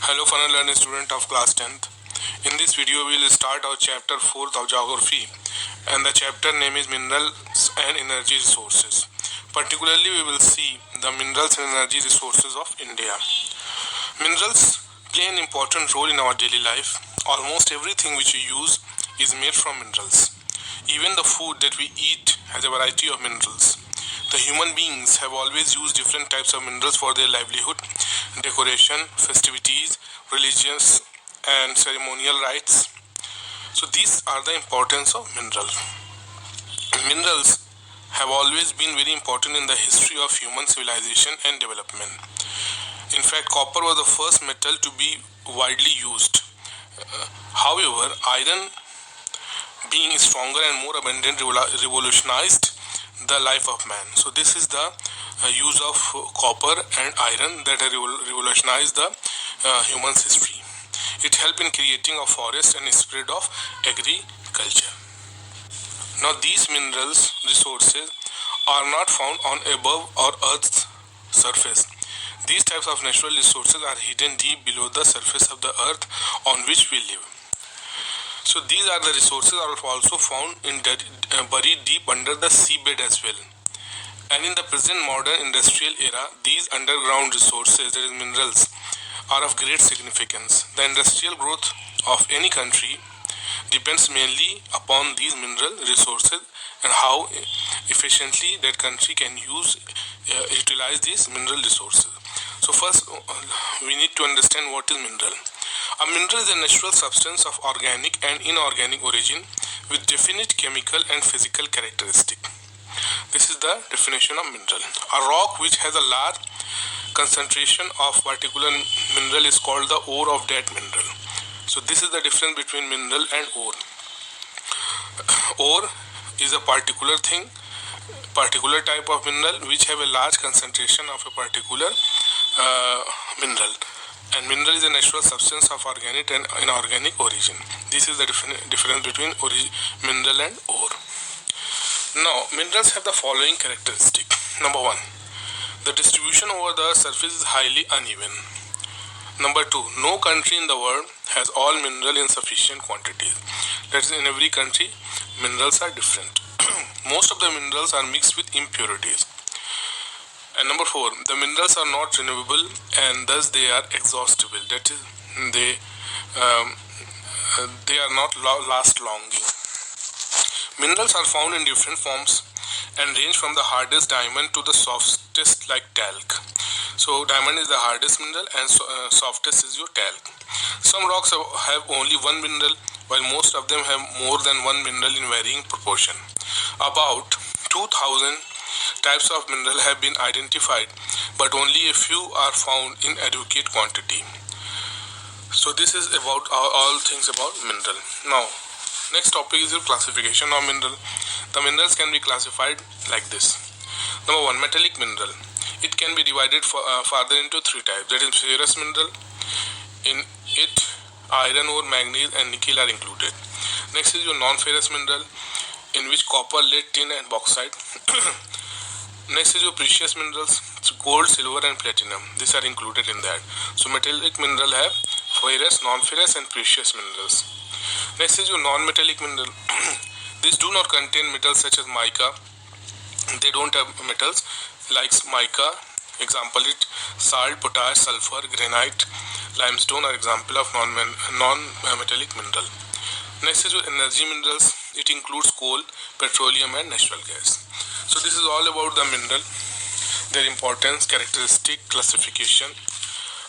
Hello fun and learning student of class 10th. In this video we will start our chapter 4th of geography, and the chapter name is minerals and energy resources. Particularly we will see the minerals and energy resources of India. Minerals play an important role in our daily life. Almost everything which we use is made from minerals. Even the food that we eat has a variety of minerals. The human beings have always used different types of minerals for their livelihood, decoration, festivities, religious and ceremonial rites. So these are the importance of mineral. Minerals have always been very important in the history of human civilization and development. In fact, copper was the first metal to be widely used. However, iron, being stronger and more abundant, revolutionized the life of man. So this is the use of copper and iron that revolutionized the human's history. It helped in creating a forest and spread of agriculture. Now these minerals resources are not found on above or earth's surface. These types of natural resources are hidden deep below the surface of the earth on which we live. So these are the resources are also found buried deep under the seabed as well. And in the present modern industrial era, these underground resources, that is minerals, are of great significance. The industrial growth of any country depends mainly upon these mineral resources and how efficiently that country can utilize these mineral resources. So first we need to understand what is mineral. A mineral is a natural substance of organic and inorganic origin with definite chemical and physical characteristic. This is the definition of mineral. A rock which has a large concentration of particular mineral is called the ore of that mineral. So this is the difference between mineral and ore. Ore is a particular type of mineral which have a large concentration of a particular mineral. And mineral is a natural substance of organic and inorganic origin. This is the difference between mineral and ore. Now, minerals have the following characteristic. Number 1, the distribution over the surface is highly uneven. Number 2, no country in the world has all mineral in sufficient quantities. That is, in every country, minerals are different. Most of the minerals are mixed with impurities. And number 4, the minerals are not renewable and thus they are exhaustible. That is, they are not last longing. Minerals are found in different forms and range from the hardest diamond to the softest like talc. So diamond is the hardest mineral and softest is your talc. Some rocks have only one mineral while most of them have more than one mineral in varying proportion. About 2000 types of mineral have been identified, but only a few are found in adequate quantity. So this is about all things about mineral. Now, next topic is your classification of mineral. The minerals can be classified like this. Number 1, metallic mineral. It can be divided further into 3 types. That is ferrous mineral. In it, iron ore, manganese and nickel are included. Next is your non-ferrous mineral, in which copper, lead, tin and bauxite. Next is your precious minerals, gold, silver and platinum. These are included in that. So metallic mineral have ferrous, non-ferrous and precious minerals. Next is your non-metallic mineral. These do not contain metals such as mica. They don't have metals like mica. Example it, salt, potash, sulfur, granite, limestone are example of non-metallic mineral. Next is your energy minerals. It includes coal, petroleum and natural gas. So this is all about the mineral, their importance, characteristic, classification.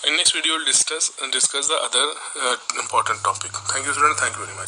In next video we'll discuss the other important topic. Thank you students. Thank you very much.